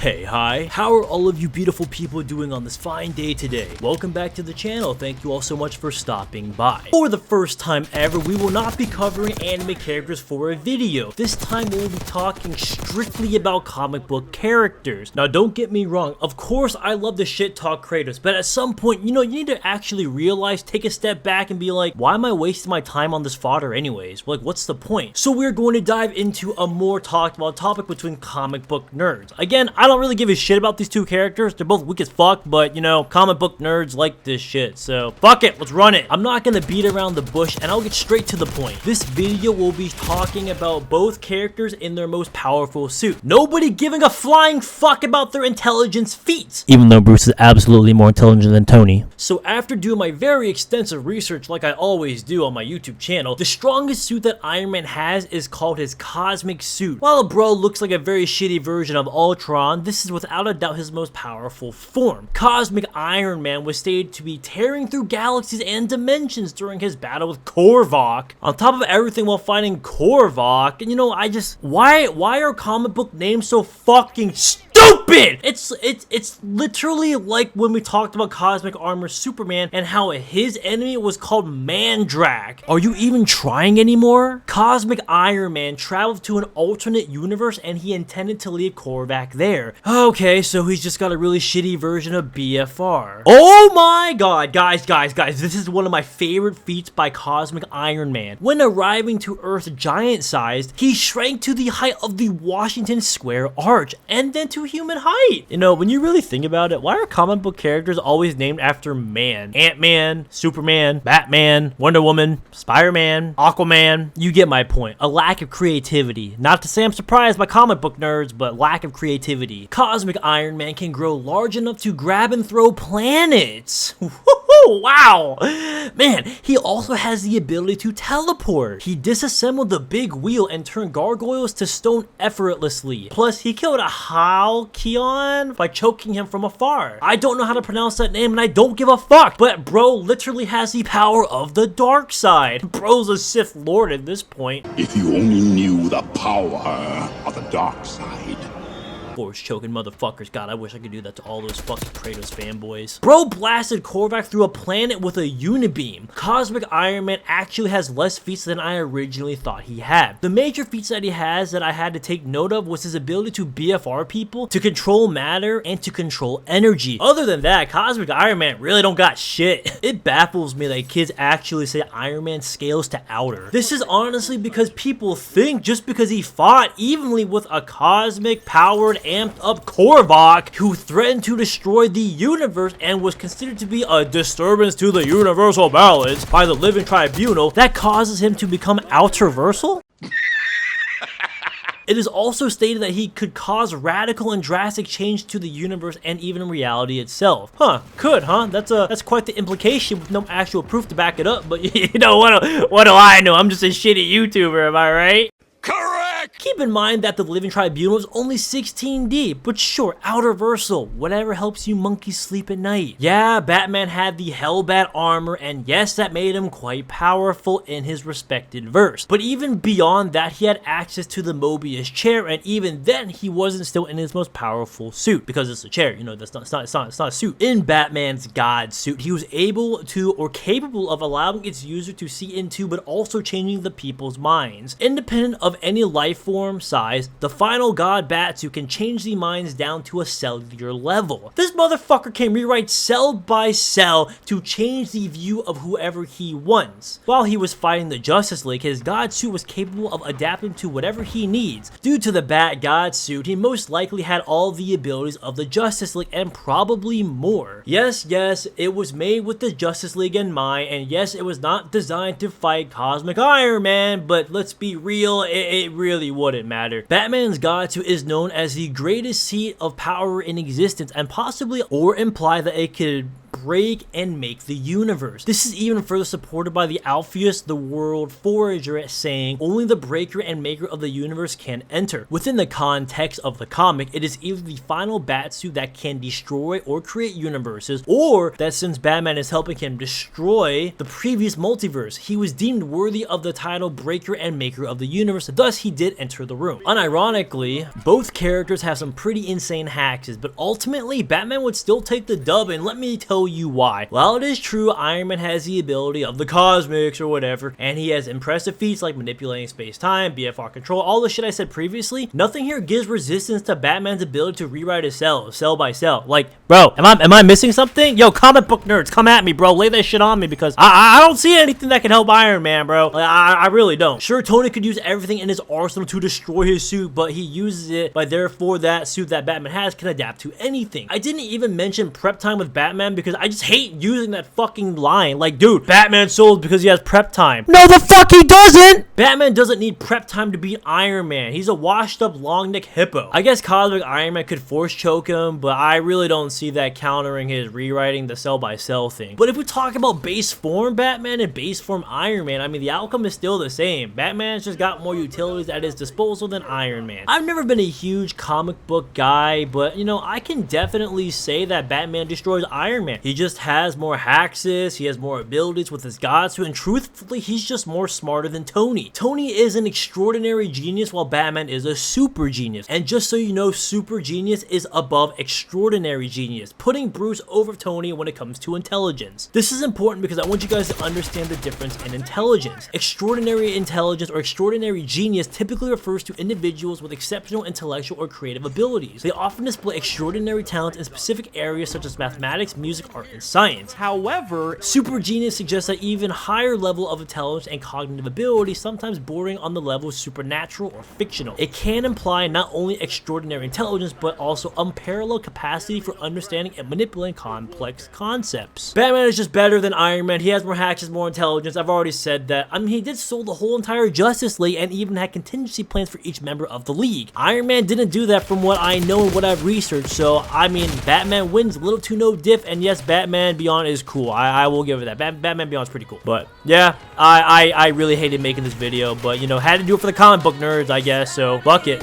Hey, hi, how are all of you beautiful people doing on this fine day today? Welcome back to the channel, thank you all so much for stopping by. For the first time ever, we will not be covering anime characters for a video. This time we'll be talking strictly about comic book characters. Now don't get me wrong, of course I love to shit talk Kratos, but at some point, you need to actually realize, take a step back and be like, why am I wasting my time on this fodder anyways? Like, what's the point? So we're going to dive into a more talked about topic between comic book nerds. Again, I don't really give a shit about these two characters. They're both weak as fuck, but comic book nerds like this shit. So fuck it, let's run it. I'm not gonna beat around the bush and I'll get straight to the point. This video will be talking about both characters in their most powerful suit. Nobody giving a flying fuck about their intelligence feats. Even though Bruce is absolutely more intelligent than Tony. So after doing my very extensive research like I always do on my YouTube channel, the strongest suit that Iron Man has is called his cosmic suit. While a bro looks like a very shitty version of Ultron, this is without a doubt his most powerful form. Cosmic Iron Man was stated to be tearing through galaxies and dimensions during his battle with Korvac. On top of everything, while fighting Korvac, and why are comic book names so fucking stupid? It's literally like when we talked about Cosmic Armor Superman and how his enemy was called Mandrak. Are you even trying anymore? Cosmic Iron Man traveled to an alternate universe and he intended to leave Korvac there. Okay, so he's just got a really shitty version of BFR. Oh my god, guys, this is one of my favorite feats by Cosmic Iron Man. When arriving to Earth giant-sized, he shrank to the height of the Washington Square Arch and then to human height. When you really think about it, why are comic book characters always named after man? Ant-Man, Superman, Batman, Wonder Woman, Spider-Man, Aquaman. You get my point. A lack of creativity. Not to say I'm surprised by comic book nerds, but lack of creativity. Cosmic Iron Man can grow large enough to grab and throw planets. Wow! Man, he also has the ability to teleport. He disassembled the big wheel and turned gargoyles to stone effortlessly. Plus, he killed a Halcyon by choking him from afar. I don't know how to pronounce that name and I don't give a fuck, but bro literally has the power of the dark side. Bro's a Sith Lord at this point. If you only knew the power of the dark side. Force choking motherfuckers. God, I wish I could do that to all those fucking Kratos fanboys. Bro blasted Korvac through a planet with a unibeam. Cosmic Iron Man actually has less feats than I originally thought he had. The major feats that he has that I had to take note of was his ability to BFR people, to control matter, and to control energy. Other than that, Cosmic Iron Man really don't got shit. It baffles me that kids actually say Iron Man scales to outer. This is honestly because people think just because he fought evenly with a cosmic powered amped up Korvac who threatened to destroy the universe and was considered to be a disturbance to the universal balance by the living tribunal, that causes him to become outerversal? It is also stated that he could cause radical and drastic change to the universe and even reality itself. That's quite the implication with no actual proof to back it up, but what do I know? I'm just a shitty YouTuber, am I right? Correct! Keep in mind that the Living Tribunal is only 16 deep, but sure, outerversal, whatever helps you monkeys sleep at night. Yeah, Batman had the Hellbat armor, and yes, that made him quite powerful in his respected verse. But even beyond that, he had access to the Mobius chair, and even then, he wasn't still in his most powerful suit, because it's a chair, it's not a suit. In Batman's God suit, he was able to, or capable of allowing its user to see into, but also changing the people's minds. Independent of any life form size, the final god Batsuit can change the minds down to a cellular level. This motherfucker can rewrite cell by cell to change the view of whoever he wants. While he was fighting the Justice League, his god suit was capable of adapting to whatever he needs. Due to the Bat God suit, he most likely had all the abilities of the Justice League and probably more. Yes, it was made with the Justice League in mind, and yes, it was not designed to fight Cosmic Iron Man, but let's be real, it really wouldn't matter. Batman's God suit is known as the greatest seat of power in existence, and possibly or imply that it could break and make the universe. This is even further supported by the Alpheus, the World Forager, saying only the breaker and maker of the universe can enter. Within the context of the comic, it is either the final Batsuit that can destroy or create universes, or that since Batman is helping him destroy the previous multiverse, he was deemed worthy of the title breaker and maker of the universe, thus he did enter the room. Unironically, both characters have some pretty insane hacks, but ultimately Batman would still take the dub, and let me tell you why. While it is true Iron Man has the ability of the cosmics or whatever, and he has impressive feats like manipulating space-time, BFR control, all the shit I said previously, nothing here gives resistance to Batman's ability to rewrite his cell by cell. Like, bro, am I missing something? Yo, comic book nerds, come at me, bro. Lay that shit on me, because I don't see anything that can help Iron Man, bro. Like, I really don't. Sure, Tony could use everything in his arsenal to destroy his suit, but he uses it by therefore that suit that Batman has can adapt to anything. I didn't even mention prep time with Batman because I just hate using that fucking line. Like, dude, Batman sold because he has prep time. No, the fuck he doesn't! Batman doesn't need prep time to beat Iron Man. He's a washed up long neck hippo. I guess Cosmic Iron Man could force choke him, but I really don't see that countering his rewriting the cell by cell thing. But if we talk about base form Batman and base form Iron Man, I mean, the outcome is still the same. Batman's just got more utilities at his disposal than Iron Man. I've never been a huge comic book guy, but you know, I can definitely say that Batman destroys Iron Man. He just has more hacks, he has more abilities with his Godsuit, and truthfully, he's just more smarter than Tony. Tony is an extraordinary genius while Batman is a super genius. And just so you know, super genius is above extraordinary genius, putting Bruce over Tony when it comes to intelligence. This is important because I want you guys to understand the difference in intelligence. Extraordinary intelligence or extraordinary genius typically refers to individuals with exceptional intellectual or creative abilities. They often display extraordinary talents in specific areas such as mathematics, music, art, and science. However, super genius suggests an even higher level of intelligence and cognitive ability, sometimes bordering on the level of supernatural or fictional. It can imply not only extraordinary intelligence, but also unparalleled capacity for understanding and manipulating complex concepts. Batman is just better than Iron Man. He has more hacks, more intelligence. I've already said that. I mean, he did sold the whole entire Justice League and even had contingency plans for each member of the league. Iron Man didn't do that from what I know and what I've researched, so I mean, Batman wins little to no diff, and yes, Batman Beyond is cool. I will give it that. Batman Beyond is pretty cool. But yeah, I really hated making this video, but you know, had to do it for the comic book nerds, I guess, so fuck it.